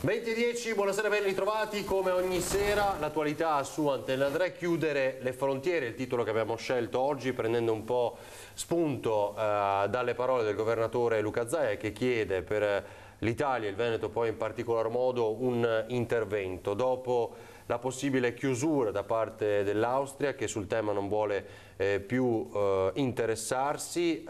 20:10, buonasera, ben ritrovati. Come ogni sera l'attualità su Antenne 3, chiudere le frontiere, il titolo che abbiamo scelto oggi, prendendo un po' spunto dalle parole del governatore Luca Zaia, che chiede per l'Italia e il Veneto poi in particolar modo un intervento dopo la possibile chiusura da parte dell'Austria, che sul tema non vuole più interessarsi.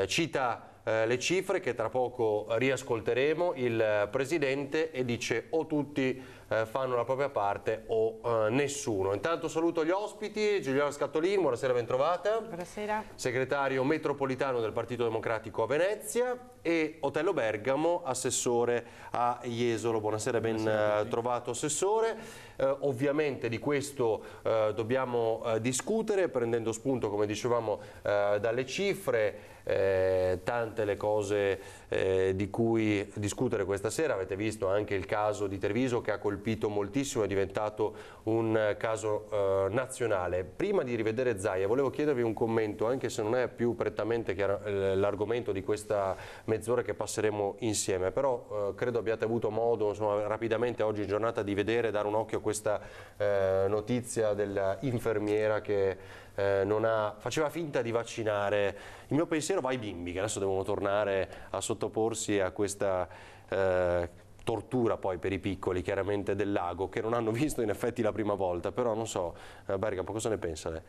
Cita le cifre che tra poco riascolteremo, il Presidente, e dice o tutti fanno la propria parte o nessuno. Intanto saluto gli ospiti. Giuliana Scattolin, buonasera, ben trovata. Buonasera. Segretario metropolitano del Partito Democratico a Venezia, e Otello Bergamo, assessore a Jesolo. Buonasera, ben trovato Assessore. Ovviamente di questo dobbiamo discutere, prendendo spunto, come dicevamo, dalle cifre. Tante le cose di cui discutere questa sera. Avete visto anche il caso di Treviso, che ha colpito moltissimo, è diventato un caso nazionale. Prima di rivedere Zaia volevo chiedervi un commento, anche se non è più prettamente l'argomento di questa mezz'ora che passeremo insieme, però credo abbiate avuto modo, insomma, rapidamente oggi in giornata di vedere, dare un occhio a questa notizia dell'infermiera che faceva finta di vaccinare. Il mio pensiero va ai bimbi che adesso devono tornare a sottoporsi a questa tortura poi per i piccoli, chiaramente, del lago, che non hanno visto in effetti la prima volta. Però non so, Bergamo, cosa ne pensa lei?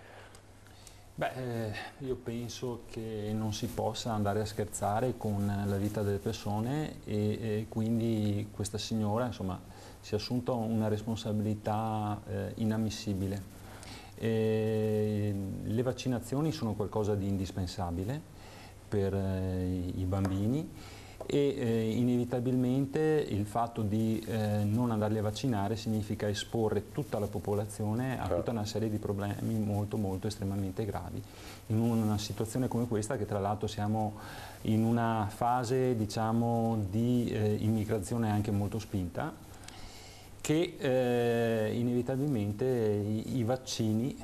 Beh, io penso che non si possa andare a scherzare con la vita delle persone e quindi questa signora, insomma, si è assunta una responsabilità inammissibile. Le vaccinazioni sono qualcosa di indispensabile per i bambini e inevitabilmente il fatto di non andarli a vaccinare significa esporre tutta la popolazione a tutta una serie di problemi molto estremamente gravi. In una situazione come questa, che tra l'altro siamo in una fase, diciamo, di immigrazione anche molto spinta, che inevitabilmente i vaccini,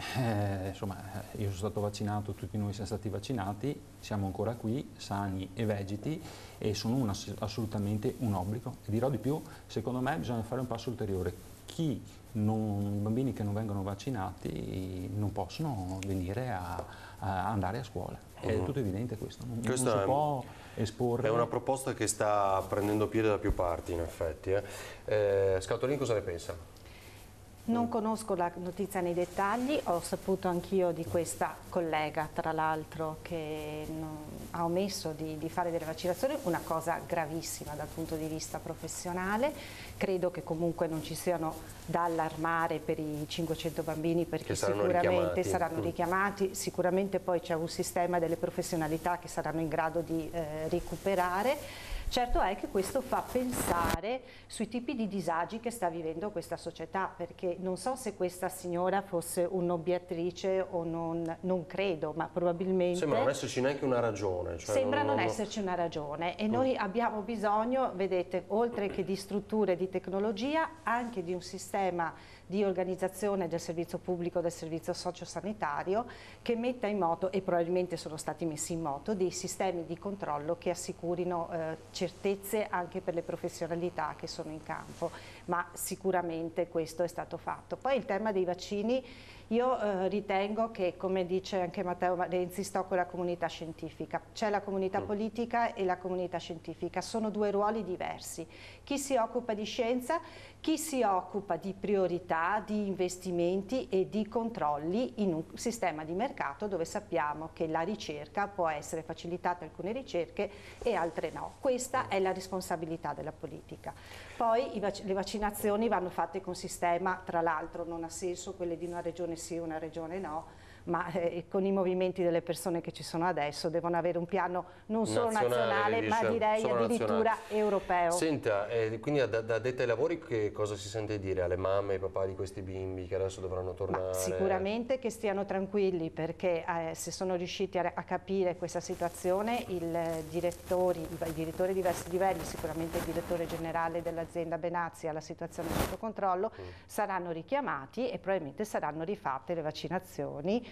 insomma, io sono stato vaccinato, tutti noi siamo stati vaccinati, siamo ancora qui, sani e vegeti, e sono assolutamente un obbligo. E dirò di più, secondo me bisogna fare un passo ulteriore. I bambini che non vengono vaccinati non possono venire a andare a scuola. È tutto evidente questo, non si può esporre. È una proposta che sta prendendo piede da più parti, in effetti. Scattolin, cosa ne pensa? Non conosco la notizia nei dettagli, ho saputo anch'io di questa collega, tra l'altro, che ha omesso di fare delle vaccinazioni, una cosa gravissima dal punto di vista professionale. Credo che comunque non ci siano da allarmare per i 500 bambini, perché sicuramente saranno richiamati, sicuramente poi c'è un sistema delle professionalità che saranno in grado di recuperare. Certo è che questo fa pensare sui tipi di disagi che sta vivendo questa società, perché non so se questa signora fosse un'obiettrice o non credo, ma probabilmente... Sembra non esserci neanche una ragione. Cioè sembra non esserci una ragione, e noi abbiamo bisogno, vedete, oltre che di strutture di tecnologia, anche di un sistema di organizzazione del servizio pubblico, del servizio sociosanitario, che metta in moto, e probabilmente sono stati messi in moto, dei sistemi di controllo che assicurino certezze anche per le professionalità che sono in campo, ma sicuramente questo è stato fatto. Poi il tema dei vaccini, io ritengo che, come dice anche Matteo Renzi, sto con la comunità scientifica. C'è la comunità politica e la comunità scientifica, sono due ruoli diversi. Chi si occupa di scienza, chi si occupa di priorità, di investimenti e di controlli in un sistema di mercato dove sappiamo che la ricerca può essere facilitata, alcune ricerche, e altre no. Questa è la responsabilità della politica. Poi le vaccinazioni vanno fatte con sistema, tra l'altro non ha senso quelle di una regione sì, una regione no, ma con i movimenti delle persone che ci sono adesso devono avere un piano non solo nazionale, ma direi addirittura europeo. Senta, quindi da addetta ai lavori che cosa si sente dire alle mamme e ai papà di questi bimbi che adesso dovranno tornare? Ma sicuramente che stiano tranquilli, perché se sono riusciti a capire questa situazione, i direttori di diversi livelli, sicuramente il direttore generale dell'azienda Benazzi, ha la situazione sotto controllo, saranno richiamati e probabilmente saranno rifatte le vaccinazioni.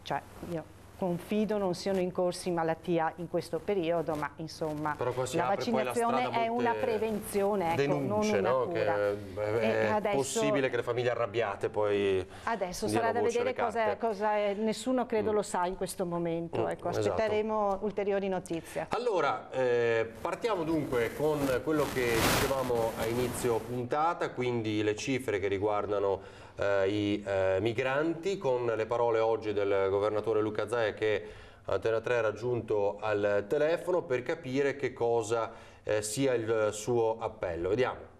Cioè io confido non siano incorsi in malattia in questo periodo, ma insomma la vaccinazione è una prevenzione, ecco, denunce, non una no? cura. È adesso, possibile che le famiglie arrabbiate poi adesso sarà da vedere cosa è, nessuno credo lo sa in questo momento, ecco, aspetteremo ulteriori notizie. Allora, partiamo dunque con quello che dicevamo a inizio puntata, quindi le cifre che riguardano i migranti, con le parole oggi del governatore Luca Zaia, che Antena 3 ha raggiunto al telefono per capire che cosa sia il suo appello. Vediamo.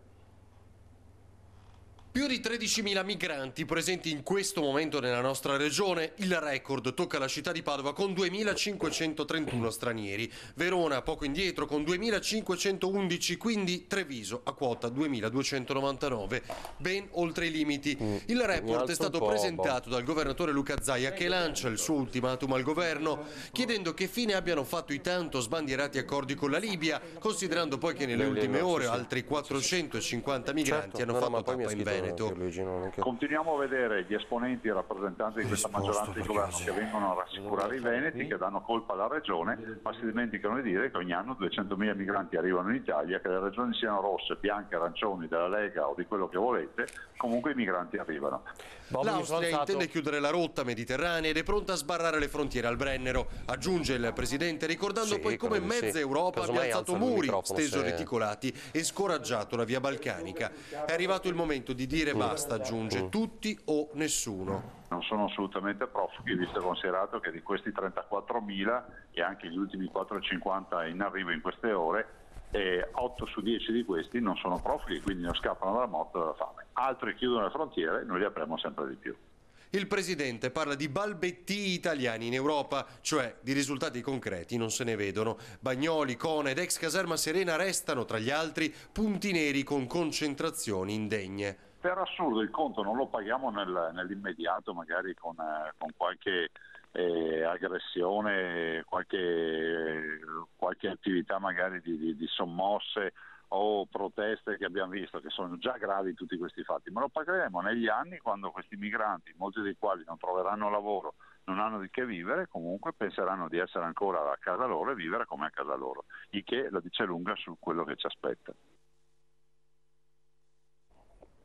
Più di 13.000 migranti presenti in questo momento nella nostra regione. Il record tocca la città di Padova con 2.531 stranieri. Verona poco indietro con 2.511, quindi Treviso a quota 2.299, ben oltre i limiti. Il report è stato presentato dal governatore Luca Zaia, che lancia il suo ultimatum al governo, chiedendo che fine abbiano fatto i tanto sbandierati accordi con la Libia, considerando poi che nelle ultime ore altri 450 migranti hanno fatto tappa in Veneto. Continuiamo a vedere gli esponenti e rappresentanti di questa maggioranza di governo che vengono a rassicurare i veneti, che danno colpa alla regione, ma si dimenticano di dire che ogni anno 200.000 migranti arrivano in Italia, che le regioni siano rosse, bianche, arancioni, della Lega o di quello che volete, comunque i migranti arrivano. L'Austria intende chiudere la rotta mediterranea ed è pronta a sbarrare le frontiere al Brennero, aggiunge il presidente, ricordando poi come mezza Europa abbia alzato muri, steso reticolati e scoraggiato la via balcanica. È arrivato il momento di dire basta, aggiunge, tutti o nessuno. Non sono assolutamente profughi, visto e considerato che di questi 34.000 e anche gli ultimi 450 in arrivo in queste ore, 8 su 10 di questi non sono profughi, quindi non scappano dalla morte e dalla fame. Altri chiudono le frontiere, noi li apriamo sempre di più. Il presidente parla di balbettii italiani in Europa, cioè di risultati concreti non se ne vedono. Bagnoli, Cona ed ex caserma Serena restano, tra gli altri, punti neri con concentrazioni indegne. Per assurdo il conto non lo paghiamo nell'immediato, magari con qualche aggressione, qualche attività magari di sommosse o proteste che abbiamo visto, che sono già gravi tutti questi fatti, ma lo pagheremo negli anni, quando questi migranti, molti dei quali non troveranno lavoro, non hanno di che vivere, comunque penseranno di essere ancora a casa loro e vivere come a casa loro, il che la dice lunga su quello che ci aspetta.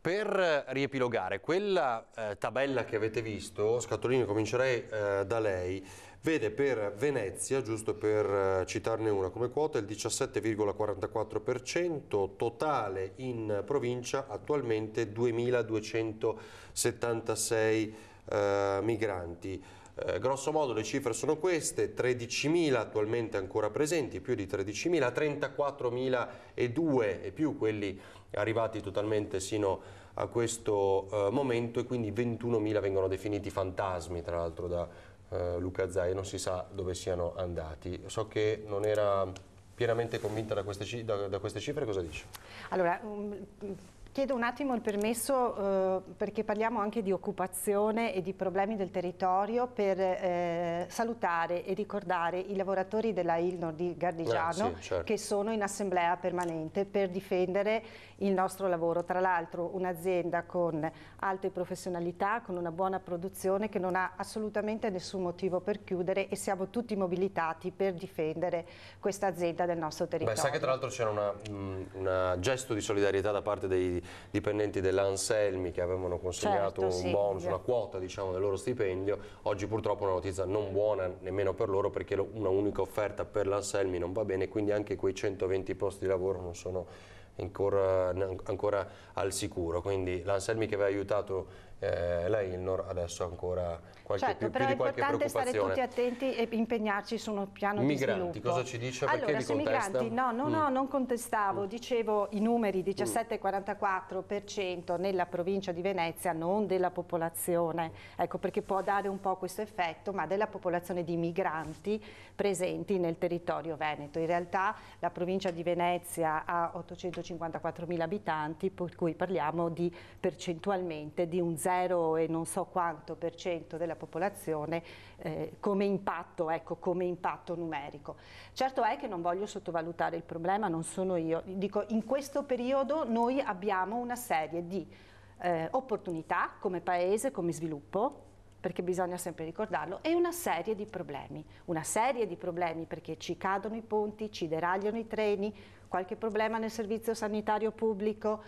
Per riepilogare, quella tabella che avete visto, Scatolini, comincerei da lei, vede per Venezia, giusto per citarne una come quota, il 17,44%, totale in provincia attualmente 2.276 migranti. Grosso modo le cifre sono queste: 13.000 attualmente ancora presenti, più di 13.000, 34.002 e più quelli arrivati totalmente sino a questo momento, e quindi 21.000 vengono definiti fantasmi, tra l'altro da Luca Zaia, non si sa dove siano andati. So che non era pienamente convinta da queste cifre, cosa dice? Allora, chiedo un attimo il permesso perché parliamo anche di occupazione e di problemi del territorio, per salutare e ricordare i lavoratori della Ilnor di Gardigiano, sì, certo, che sono in assemblea permanente per difendere il nostro lavoro. Tra l'altro un'azienda con alte professionalità, con una buona produzione, che non ha assolutamente nessun motivo per chiudere, e siamo tutti mobilitati per difendere questa azienda del nostro territorio. Sa che tra l'altro c'era un gesto di solidarietà da parte dei dipendenti dell'Anselmi, che avevano consegnato un bonus, una quota, diciamo, del loro stipendio. Oggi purtroppo una notizia non buona nemmeno per loro, perché una unica offerta per l'Anselmi non va bene, quindi anche quei 120 posti di lavoro non sono ancora al sicuro. Quindi l'Anselmi, che aveva aiutato la Ilnor, adesso ancora più di qualche preoccupazione. È importante stare tutti attenti e impegnarci su un piano di sviluppo. Migranti, cosa ci dice? Perché allora, li sui contesta? migranti, no, non contestavo, dicevo i numeri: 17,44% nella provincia di Venezia, non della popolazione, ecco, perché può dare un po' questo effetto, ma della popolazione di migranti presenti nel territorio veneto. In realtà la provincia di Venezia ha 854.000 abitanti, per cui parliamo percentualmente di un 0 e non so quanto per cento della popolazione come impatto, ecco, come impatto numerico. Certo è che non voglio sottovalutare il problema, non sono io. Dico, in questo periodo noi abbiamo una serie di opportunità come Paese, come sviluppo, perché bisogna sempre ricordarlo, e una serie di problemi perché ci cadono i ponti, ci deragliano i treni, qualche problema nel servizio sanitario pubblico,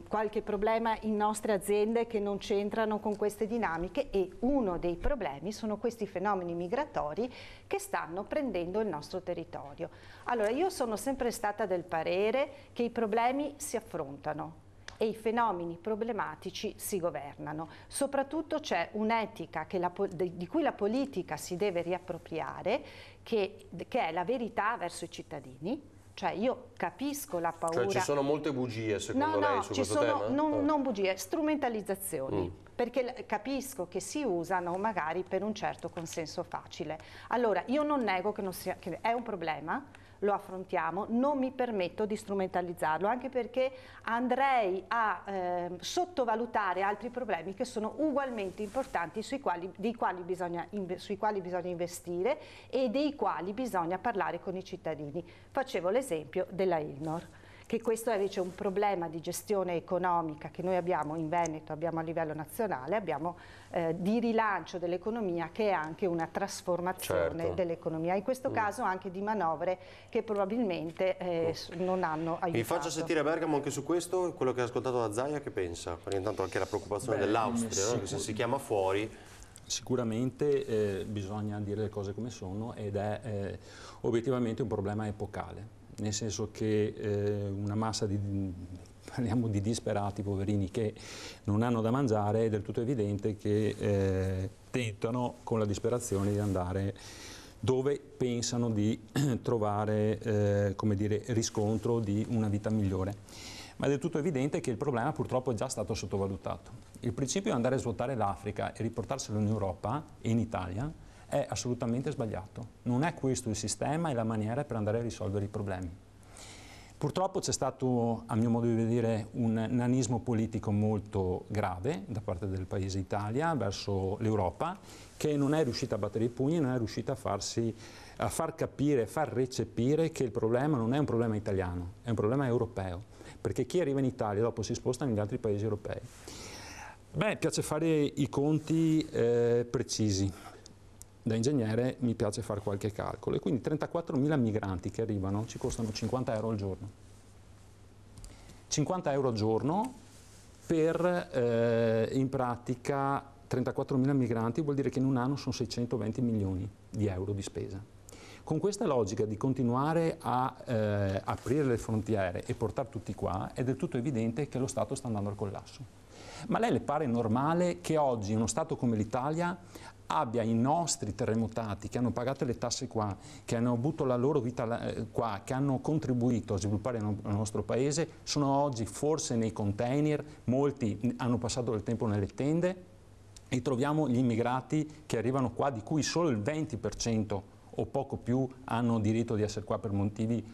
qualche problema in nostre aziende che non c'entrano con queste dinamiche, e uno dei problemi sono questi fenomeni migratori che stanno prendendo il nostro territorio. Allora, io sono sempre stata del parere che i problemi si affrontano e i fenomeni problematici si governano. Soprattutto c'è un'etica di cui la politica si deve riappropriare, che è la verità verso i cittadini. Cioè io capisco la paura. Cioè ci sono molte bugie secondo lei su questo tema? Non bugie, strumentalizzazioni, perché capisco che si usano magari per un certo consenso facile. Allora io non nego che è un problema, lo affrontiamo, non mi permetto di strumentalizzarlo, anche perché andrei a sottovalutare altri problemi che sono ugualmente importanti, sui quali bisogna investire e dei quali bisogna parlare con i cittadini. Facevo l'esempio della Ilnor, che questo è invece un problema di gestione economica che noi abbiamo in Veneto, abbiamo a livello nazionale, abbiamo di rilancio dell'economia, che è anche una trasformazione dell'economia, in questo caso anche di manovre che probabilmente non hanno aiutato. Vi faccio sentire Bergamo anche su questo, quello che ha ascoltato da Zaia, che pensa? Perché intanto anche la preoccupazione dell'Austria, no? Che se si chiama fuori... Sicuramente bisogna dire le cose come sono, ed è obiettivamente un problema epocale. Nel senso che una massa parliamo di disperati, poverini, che non hanno da mangiare, è del tutto evidente che tentano con la disperazione di andare dove pensano di trovare come dire, riscontro di una vita migliore. Ma è del tutto evidente che il problema purtroppo è già stato sottovalutato. Il principio di andare a svuotare l'Africa e riportarselo in Europa e in Italia è assolutamente sbagliato. Non è questo il sistema e la maniera per andare a risolvere i problemi. Purtroppo c'è stato, a mio modo di vedere, un nanismo politico molto grave da parte del paese Italia verso l'Europa, che non è riuscita a battere i pugni, non è riuscita a far capire, a far recepire che il problema non è un problema italiano, è un problema europeo, perché chi arriva in Italia dopo si sposta negli altri paesi europei. Beh, piace fare i conti precisi. Da ingegnere mi piace fare qualche calcolo, e quindi 34.000 migranti che arrivano ci costano 50 euro al giorno. 50 euro al giorno per in pratica 34.000 migranti vuol dire che in un anno sono 620 milioni di euro di spesa. Con questa logica di continuare a aprire le frontiere e portare tutti qua, è del tutto evidente che lo Stato sta andando al collasso. Ma a lei le pare normale che oggi uno Stato come l'Italia abbia i nostri terremotati, che hanno pagato le tasse qua, che hanno avuto la loro vita qua, che hanno contribuito a sviluppare il nostro paese, sono oggi forse nei container, molti hanno passato del tempo nelle tende, e troviamo gli immigrati che arrivano qua, di cui solo il 20% o poco più hanno diritto di essere qua per motivi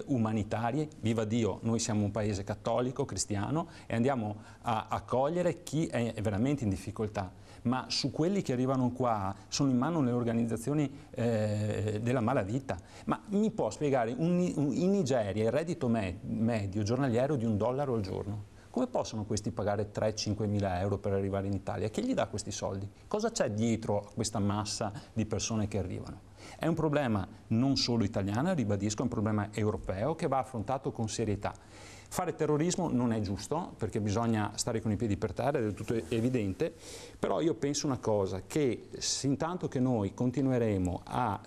umanitari. Viva Dio, noi siamo un paese cattolico, cristiano, e andiamo a accogliere chi è veramente in difficoltà. Ma su quelli che arrivano qua sono in mano le organizzazioni della malavita. Ma mi può spiegare, in Nigeria il reddito medio giornaliero è di $1 al giorno. Come possono questi pagare 3-5 mila euro per arrivare in Italia? Chi gli dà questi soldi? Cosa c'è dietro a questa massa di persone che arrivano? È un problema non solo italiano, ribadisco, è un problema europeo che va affrontato con serietà. Fare terrorismo non è giusto, perché bisogna stare con i piedi per terra, è del tutto evidente, però io penso una cosa, che intanto che noi continueremo a,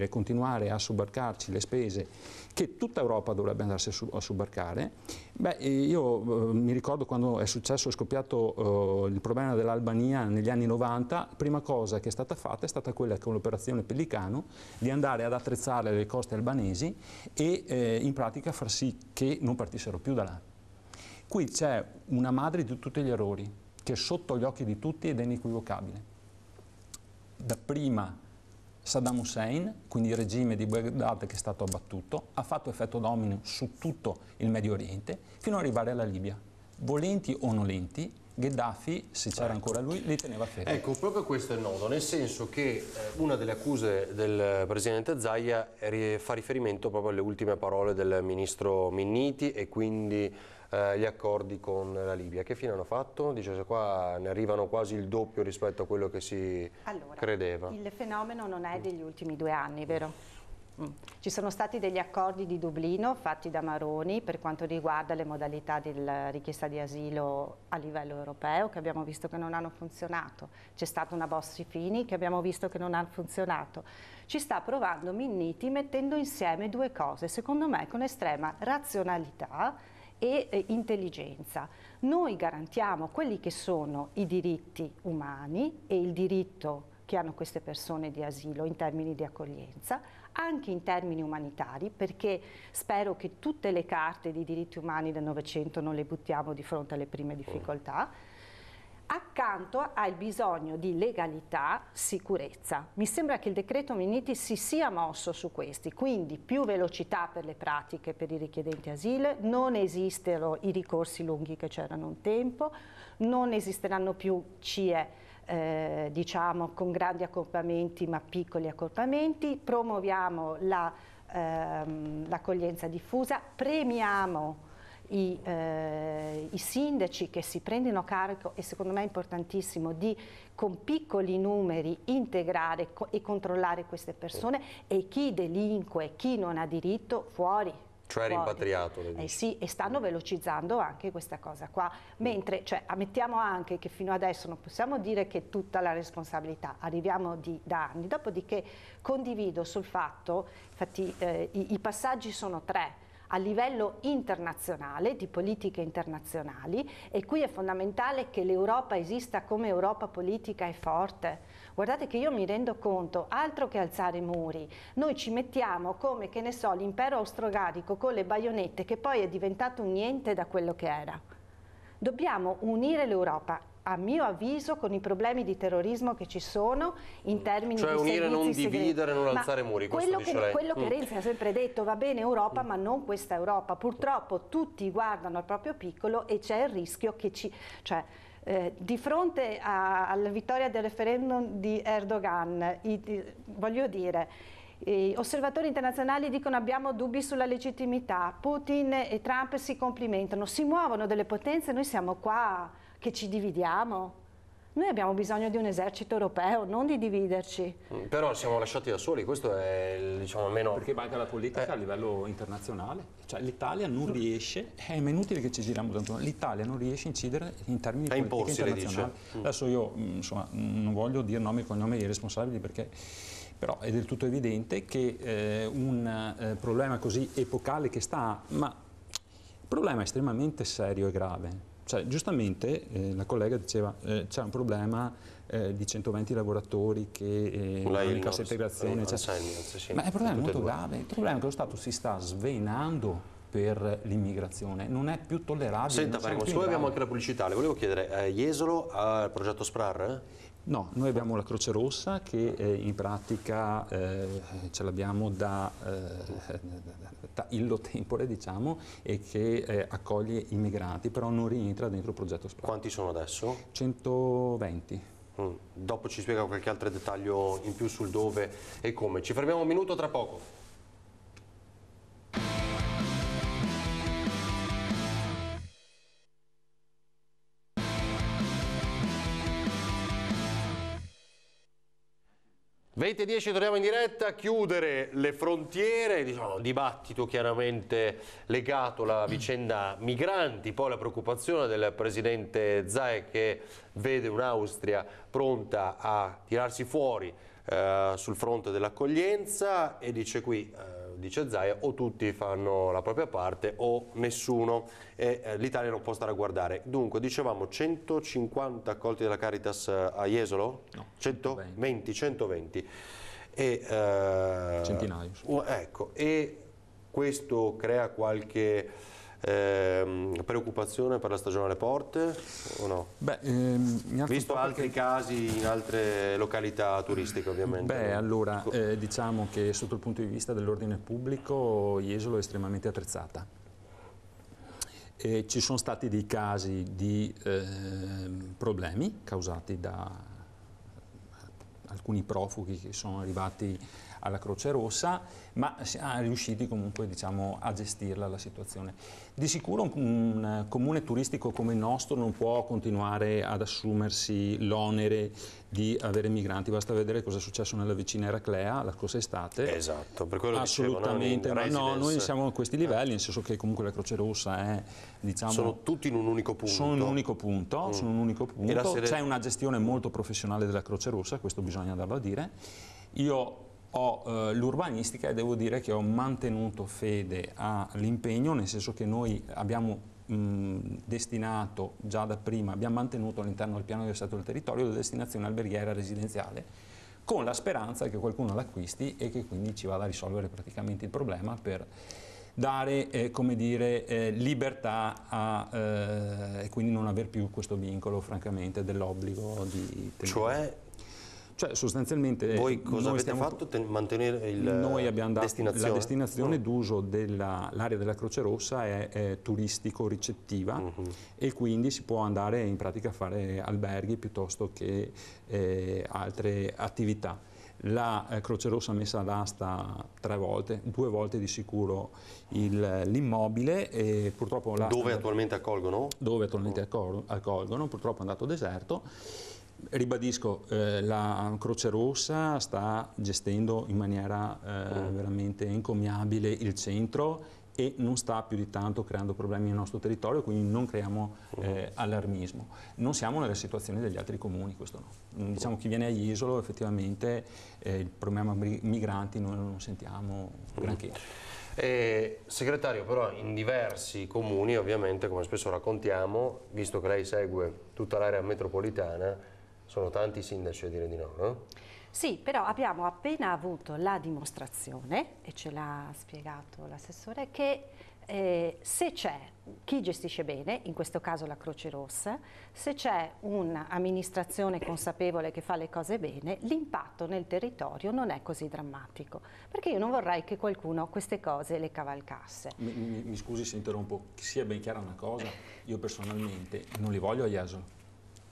continuare a sobbarcarci le spese che tutta Europa dovrebbe andarsi a sobbarcare, io mi ricordo quando è scoppiato il problema dell'Albania negli anni 90, la prima cosa che è stata fatta è stata quella, con l'operazione Pellicano, di andare ad attrezzare le coste albanesi e in pratica far sì che non partissero più da là. Qui c'è una madre di tutti gli errori, che è sotto gli occhi di tutti ed è inequivocabile. Dapprima Saddam Hussein, quindi il regime di Baghdad che è stato abbattuto, ha fatto effetto domino su tutto il Medio Oriente, fino ad arrivare alla Libia. Volenti o nolenti, Gheddafi, se c'era ancora lui, li teneva fermi. Ecco, proprio questo è il nodo, nel senso che una delle accuse del presidente Zaia fa riferimento proprio alle ultime parole del ministro Minniti e quindi gli accordi con la Libia. Che fine hanno fatto? Dice che qua ne arrivano quasi il doppio rispetto a quello che si credeva. Il fenomeno non è degli ultimi 2 anni, vero? Ci sono stati degli accordi di Dublino fatti da Maroni per quanto riguarda le modalità della richiesta di asilo a livello europeo, che abbiamo visto che non hanno funzionato. C'è stata una Bossi-Fini che abbiamo visto che non ha funzionato. Ci sta provando Minniti mettendo insieme 2 cose, secondo me con estrema razionalità e intelligenza. Noi garantiamo quelli che sono i diritti umani e il diritto che hanno queste persone di asilo in termini di accoglienza, anche in termini umanitari, perché spero che tutte le carte di diritti umani del Novecento non le buttiamo di fronte alle prime difficoltà, accanto al bisogno di legalità, sicurezza. Mi sembra che il decreto Minniti si sia mosso su questi, quindi più velocità per le pratiche per i richiedenti asilo, non esistono i ricorsi lunghi che c'erano un tempo, non esisteranno più CIE diciamo con grandi accorpamenti ma piccoli accorpamenti, promuoviamo l'accoglienza diffusa, premiamo i sindaci che si prendono carico, e secondo me è importantissimo, di con piccoli numeri integrare e controllare queste persone, e chi delinque, chi non ha diritto, fuori. Cioè rimpatriato. Sì, e stanno velocizzando anche questa cosa qua, mentre ammettiamo anche che fino adesso non possiamo dire che tutta la responsabilità, arriviamo da anni, dopodiché condivido sul fatto, infatti i passaggi sono 3, a livello internazionale, di politiche internazionali, e qui è fondamentale che l'Europa esista come Europa politica e forte. Guardate che io mi rendo conto, altro che alzare muri, noi ci mettiamo come, che ne so, l'impero austro-ungarico con le baionette, che poi è diventato un niente da quello che era. Dobbiamo unire l'Europa, a mio avviso, con i problemi di terrorismo che ci sono in termini di servizi segreti. Cioè unire, non dividere, non alzare muri, quello che Renzi ha sempre detto, va bene Europa, ma non questa Europa. Purtroppo tutti guardano al proprio piccolo e c'è il rischio che di fronte alla vittoria del referendum di Erdogan, voglio dire, gli osservatori internazionali dicono abbiamo dubbi sulla legittimità, Putin e Trump si complimentano, si muovono delle potenze, noi siamo qua che ci dividiamo. Noi abbiamo bisogno di un esercito europeo, non di dividerci. Però siamo lasciati da soli, questo è, diciamo, almeno... Perché manca la politica a livello internazionale. Cioè l'Italia non riesce, è inutile che ci giriamo tanto, l'Italia non riesce a incidere in termini di politica internazionale. Adesso io insomma, non voglio dire nomi e cognomi dei responsabili, perché però è del tutto evidente che un problema così epocale che ma il problema è estremamente serio e grave. Cioè, giustamente la collega diceva c'è un problema di 120 lavoratori che hanno in cassa integrazione, ma il problema è molto grave. Il problema è che lo Stato si sta svenando per l'immigrazione, non è più tollerabile. Senta, poi abbiamo anche la pubblicità, le volevo chiedere, Jesolo ha il progetto SPRAR? No, noi abbiamo la Croce Rossa che in pratica ce l'abbiamo da illo tempore, diciamo, e che accoglie i migranti, però non rientra dentro il progetto SPRAR. Quanti sono adesso? 120. Dopo ci spiega qualche altro dettaglio in più sul dove e come. Ci fermiamo un minuto, tra poco. Venti e 10, torniamo in diretta. Chiudere le frontiere, diciamo, dibattito chiaramente legato alla vicenda migranti, poi la preoccupazione del presidente Zaia che vede un'Austria pronta a tirarsi fuori sul fronte dell'accoglienza, e dice qui, dice Zaia, o tutti fanno la propria parte o nessuno, e l'Italia non può stare a guardare. Dunque, dicevamo 150 accolti dalla Caritas a Jesolo? No, 120. E, centinaio. Ecco, e questo crea qualche preoccupazione per la stagione alle porte o no? Beh, visto altri casi in altre località turistiche, ovviamente. Beh, allora diciamo che sotto il punto di vista dell'ordine pubblico Jesolo è estremamente attrezzata. ci sono stati dei casi di problemi causati da alcuni profughi che sono arrivati alla Croce Rossa, ma siamo riusciti comunque, diciamo, a gestirla la situazione. Di sicuro un comune turistico come il nostro non può continuare ad assumersi l'onere di avere migranti, basta vedere cosa è successo nella vicina Eraclea la scorsa estate. Esatto, per quello assolutamente dicevo, no, noi siamo a questi livelli, nel senso che comunque la Croce Rossa è, diciamo, sono tutti in un unico punto. Sono in un unico punto, c'è una gestione molto professionale della Croce Rossa, questo bisogna darlo a dire. Io ho l'urbanistica e devo dire che ho mantenuto fede all'impegno, nel senso che noi abbiamo destinato già da prima, abbiamo mantenuto all'interno del piano di assetto del territorio la destinazione alberghiera residenziale, con la speranza che qualcuno l'acquisti e che quindi ci vada a risolvere praticamente il problema per dare come dire, libertà e quindi non aver più questo vincolo francamente dell'obbligo di tenere. Cioè sostanzialmente voi cosa avete fatto? Mantenere noi abbiamo dato destinazione? La destinazione d'uso dell'area della Croce Rossa è turistico-ricettiva e quindi si può andare in pratica a fare alberghi piuttosto che altre attività. La Croce Rossa ha messo all'asta 3 volte, 2 volte di sicuro l'immobile e purtroppo dove attualmente accolgono? Dove attualmente accolgono, purtroppo è andato deserto. Ribadisco, la Croce Rossa sta gestendo in maniera veramente encomiabile il centro e non sta più di tanto creando problemi nel nostro territorio, quindi non creiamo allarmismo. Non siamo nelle situazioni degli altri comuni, questo no. Diciamo chi viene a Jesolo effettivamente il problema migranti noi non sentiamo granché. Segretario, però in diversi comuni ovviamente, come spesso raccontiamo, visto che lei segue tutta l'area metropolitana, sono tanti sindaci a dire di no, no? Sì, però abbiamo appena avuto la dimostrazione, e ce l'ha spiegato l'assessore, che se c'è chi gestisce bene, in questo caso la Croce Rossa, se c'è un'amministrazione consapevole che fa le cose bene, l'impatto nel territorio non è così drammatico, perché io non vorrei che qualcuno queste cose le cavalcasse. Mi scusi se interrompo, sia ben chiara una cosa, io personalmente non li voglio a Jesolo.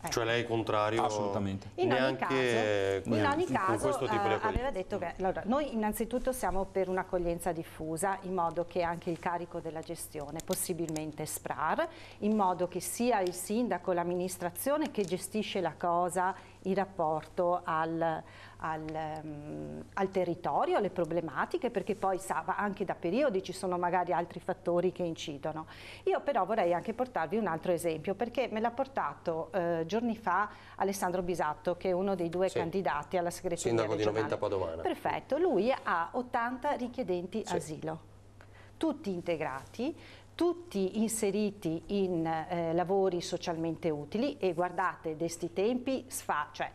Cioè lei è contrario? Assolutamente. In ogni caso questo tipo di aveva detto che allora, noi innanzitutto siamo per un'accoglienza diffusa, in modo che anche il carico della gestione, possibilmente SPRAR, in modo che sia il sindaco, l'amministrazione che gestisce la cosa in rapporto al territorio, alle problematiche, perché poi anche da periodi ci sono magari altri fattori che incidono. Io però vorrei anche portarvi un altro esempio, perché me l'ha portato giorni fa Alessandro Bisatto, che è uno dei 2 candidati alla segreteria sindaco regionale. di Noventa Padovana. Perfetto, lui ha 80 richiedenti asilo, tutti integrati, tutti inseriti in lavori socialmente utili, e guardate, desti tempi cioè,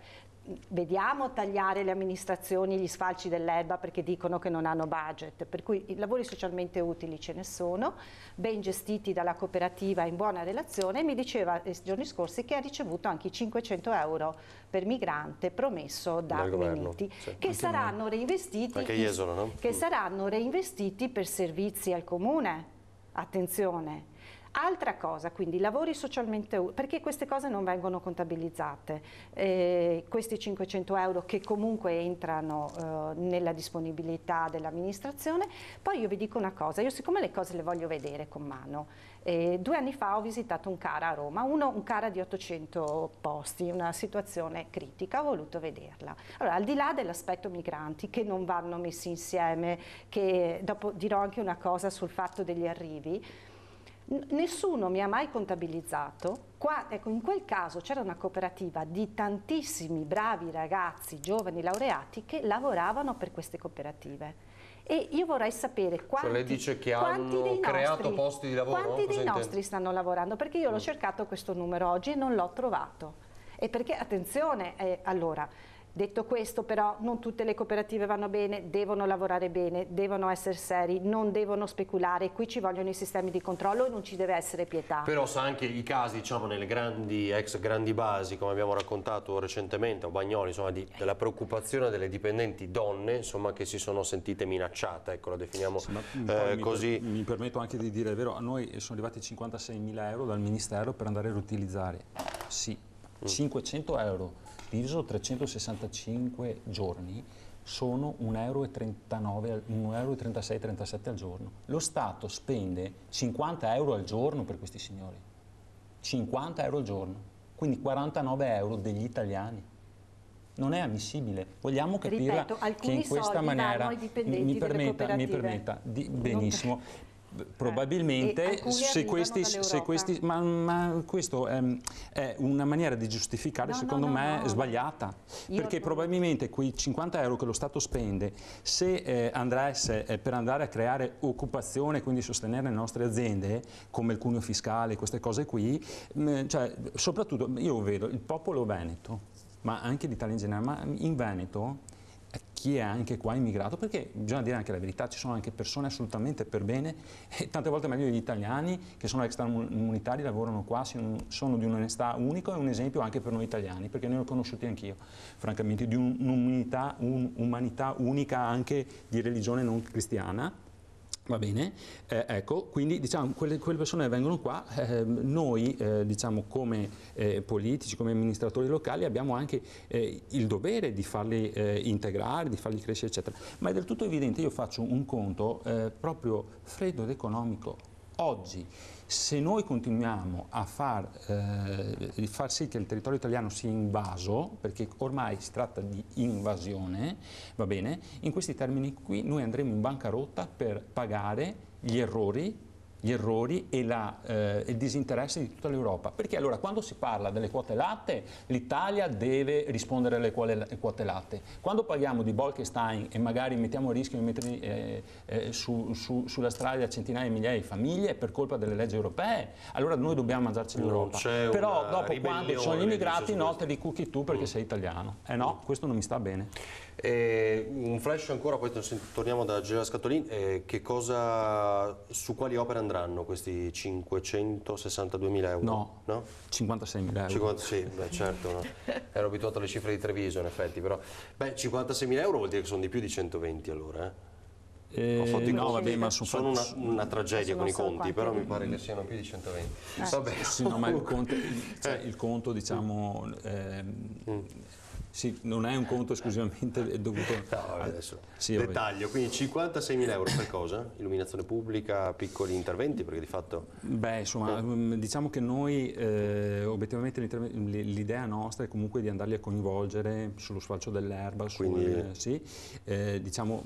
vediamo tagliare le amministrazioni gli sfalci dell'erba perché dicono che non hanno budget, per cui i lavori socialmente utili ce ne sono, ben gestiti dalla cooperativa in buona relazione, e mi diceva nei giorni scorsi che ha ricevuto anche i 500 euro per migrante promesso da Minniti, che saranno reinvestiti, anche Jesolo, no? Che saranno reinvestiti per servizi al comune. Attenzione. Altra cosa, quindi lavori socialmente utili, perché queste cose non vengono contabilizzate, questi 500 euro che comunque entrano nella disponibilità dell'amministrazione. Poi io vi dico una cosa, io siccome le cose le voglio vedere con mano, 2 anni fa ho visitato un CARA a Roma, un CARA di 800 posti, una situazione critica, ho voluto vederla. Allora, al di là dell'aspetto migranti che non vanno messi insieme, che dopo dirò anche una cosa sul fatto degli arrivi, nessuno mi ha mai contabilizzato. Ecco, in quel caso c'era una cooperativa di tantissimi bravi ragazzi, giovani laureati, che lavoravano per queste cooperative. E io vorrei sapere quanti, lei dice che hanno creato posti di lavoro? Quanti dei nostri stanno lavorando? Perché io l'ho cercato questo numero oggi e non l'ho trovato. E perché, attenzione, allora, Detto questo, però, non tutte le cooperative vanno bene, devono lavorare bene, devono essere seri, non devono speculare, qui ci vogliono i sistemi di controllo e non ci deve essere pietà. Però sa anche i casi, diciamo, nelle ex grandi basi, come abbiamo raccontato recentemente, o Bagnoli, insomma, della preoccupazione delle dipendenti donne, insomma, che si sono sentite minacciate, ecco, la definiamo così. Mi permetto anche di dire, è vero, a noi sono arrivati 56.000 euro dal Ministero per andare a riutilizzare, sì, 500 euro diviso 365 giorni sono 1,36-37 al giorno. Lo Stato spende 50 euro al giorno per questi signori, 50 euro al giorno, quindi 49 euro degli italiani. Non è ammissibile. Vogliamo capire, ripeto, che in questa maniera, mi permetta, benissimo. Probabilmente se questi ma questo è una maniera di giustificare, secondo me, sbagliata, perché probabilmente quei 50 euro che lo Stato spende, se andasse per andare a creare occupazione, quindi sostenere le nostre aziende come il cuneo fiscale, queste cose qui, cioè, soprattutto io vedo il popolo veneto, ma anche l'Italia in generale, ma in Veneto chi è anche qua immigrato, perché bisogna dire anche la verità, ci sono anche persone assolutamente per bene, e tante volte meglio degli italiani che sono extracomunitari, lavorano qua, sono di un'onestà unico e un esempio anche per noi italiani, perché ne ho conosciuti anch'io, francamente, di un'umanità unica anche di religione non cristiana. Va bene, ecco, quindi diciamo quelle persone vengono qua, noi diciamo come politici, come amministratori locali abbiamo anche il dovere di farli integrare, di farli crescere, eccetera. Ma è del tutto evidente, io faccio un conto proprio freddo ed economico. Oggi, se noi continuiamo a far sì che il territorio italiano sia invaso, perché ormai si tratta di invasione, va bene, in questi termini qui noi andremo in bancarotta per pagare gli errori e il disinteresse di tutta l'Europa. Perché allora quando si parla delle quote latte, l'Italia deve rispondere alle quote latte. Quando parliamo di Bolkestein e magari mettiamo a rischio di mettere sulla strada centinaia di migliaia di famiglie per colpa delle leggi europee, allora noi dobbiamo mangiarci l'Europa. Però dopo, quando sono gli immigrati, no, te li cucchi tu perché sei italiano. No, questo non mi sta bene. Un flash ancora, poi torniamo da Gisela Scatolin. Su quali opere andranno questi 562.000 euro? No, 56.000 euro. Sì, beh, certo, no. Ero abituato alle cifre di Treviso in effetti, però 56.000 euro vuol dire che sono di più di 120 allora, no, vabbè, ma sono una tragedia con i conti, però mi pare che siano più di 120. Vabbè. Sì, no, ma il conto diciamo sì, non è un conto esclusivamente dovuto adesso. Dettaglio, quindi 56.000 euro per cosa? Illuminazione pubblica, piccoli interventi, perché di fatto... Beh, insomma, diciamo che noi obiettivamente l'idea nostra è comunque di andarli a coinvolgere sullo sfalcio dell'erba, diciamo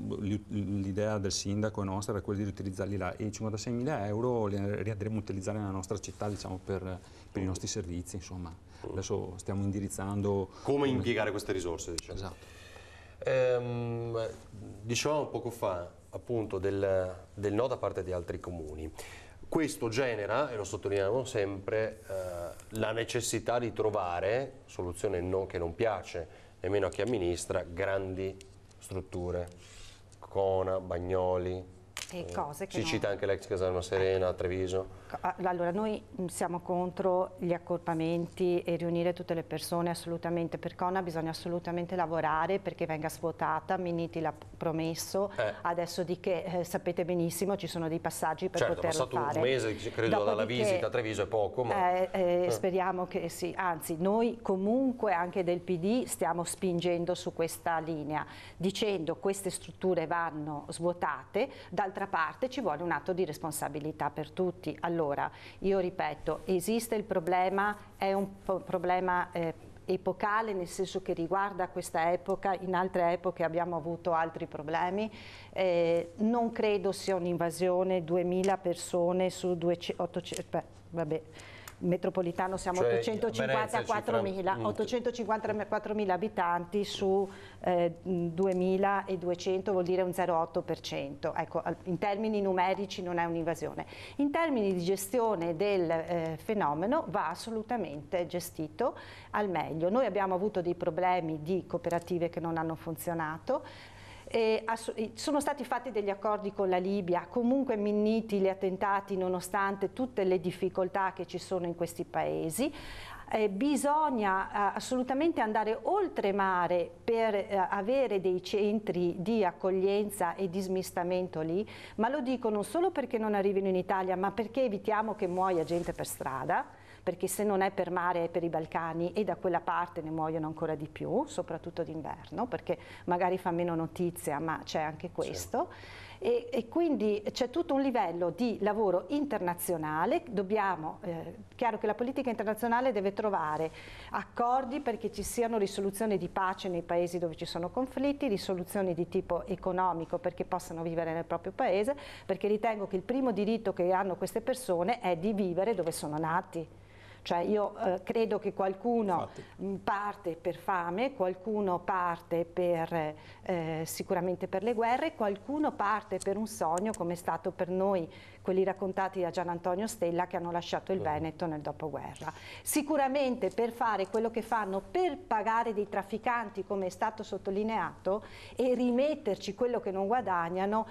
l'idea del sindaco nostra era quella di utilizzarli là, e i 56.000 euro li andremo a utilizzare nella nostra città, diciamo, per i nostri servizi, insomma. Adesso stiamo indirizzando... Come impiegare queste risorse, diciamo. Esatto. Dicevamo poco fa, appunto, del no da parte di altri comuni. Questo genera, e lo sottolineiamo sempre, la necessità di trovare, soluzione che non piace nemmeno a chi amministra, grandi strutture, Cona, Bagnoli. E cose che si cita anche l'ex Caserma Serena a Treviso. Allora, noi siamo contro gli accorpamenti e riunire tutte le persone, assolutamente. Per Cona bisogna assolutamente lavorare perché venga svuotata. Minniti l'ha promesso, adesso di che sapete benissimo ci sono dei passaggi per poterlo fare. Certo, è passato un mese, credo, dalla visita a Treviso, è poco. Ma... speriamo che sì, anzi noi comunque anche del PD stiamo spingendo su questa linea, dicendo queste strutture vanno svuotate, d'altra parte ci vuole un atto di responsabilità per tutti. Allora, io ripeto, esiste il problema, è un problema epocale, nel senso che riguarda questa epoca, in altre epoche abbiamo avuto altri problemi, non credo sia un'invasione, 2000 persone su 800, vabbè. metropolitano siamo Cioè, 854.000 abitanti su 2.200, vuol dire un 0,8%. Ecco, in termini numerici non è un'invasione. In termini di gestione del fenomeno va assolutamente gestito al meglio. Noi abbiamo avuto dei problemi di cooperative che non hanno funzionato. Sono stati fatti degli accordi con la Libia, comunque minniti gli attentati nonostante tutte le difficoltà che ci sono in questi paesi. Bisogna assolutamente andare oltremare per avere dei centri di accoglienza e di smistamento lì, ma lo dico non solo perché non arrivino in Italia, ma perché evitiamo che muoia gente per strada, perché se non è per mare è per i Balcani e da quella parte ne muoiono ancora di più, soprattutto d'inverno, perché magari fa meno notizia, ma c'è anche questo. Sì. E quindi c'è tutto un livello di lavoro internazionale. Chiaro che la politica internazionale deve trovare accordi perché ci siano risoluzioni di pace nei paesi dove ci sono conflitti, risoluzioni di tipo economico perché possano vivere nel proprio paese, perché ritengo che il primo diritto che hanno queste persone è di vivere dove sono nati. Cioè io credo che qualcuno parte per fame, qualcuno parte sicuramente per le guerre, qualcuno parte per un sogno come è stato per noi quelli raccontati da Gian Antonio Stella che hanno lasciato il Veneto nel dopoguerra. Sicuramente per fare quello che fanno, per pagare dei trafficanti come è stato sottolineato e rimetterci quello che non guadagnano,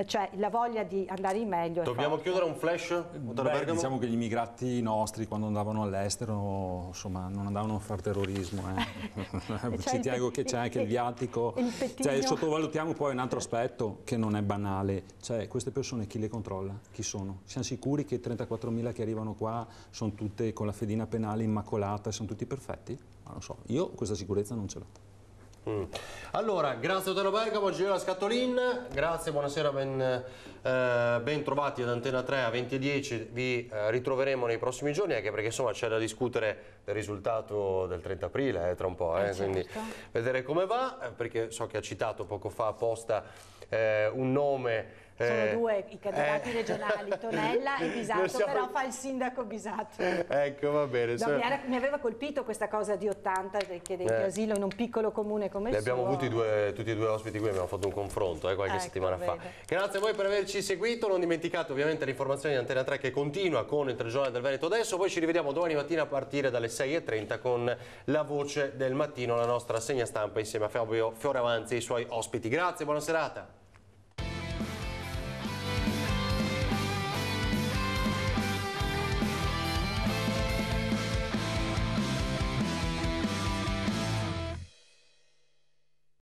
cioè la voglia di andare in meglio. Dobbiamo chiudere un flash? Diciamo che gli immigrati nostri quando andavano all'estero insomma non andavano a fare terrorismo. Ci tengo che c'è anche il viatico. Cioè, sottovalutiamo poi un altro aspetto che non è banale, cioè queste persone chi le controlla? Chi sono? Siamo sicuri che 34.000 che arrivano qua sono tutte con la fedina penale immacolata, sono tutti perfetti? Non lo so, io questa sicurezza non ce l'ho. Allora, grazie Otello Bergamo, Ginevra Scatolin, grazie, buonasera, ben trovati ad Antena 3 a 20:10, vi ritroveremo nei prossimi giorni anche perché insomma c'è da discutere del risultato del 30 aprile tra un po', quindi vedere come va, perché so che ha citato poco fa apposta un nome. Sono due i candidati regionali, Tonella e Bisato, però fa il sindaco Bisato. Ecco, va bene. No, mi aveva colpito questa cosa di 80 che chiedenti asilo in un piccolo comune come il suo. Abbiamo avuto tutti e due ospiti qui, abbiamo fatto un confronto qualche settimana fa. Grazie a voi per averci seguito, non dimenticate ovviamente le informazioni di Antena 3 che continua con il telegiornale del Veneto adesso, poi ci rivediamo domani mattina a partire dalle 6:30 con la voce del mattino, la nostra segna stampa insieme a Fabio Fioravanzi e i suoi ospiti. Grazie, buona serata.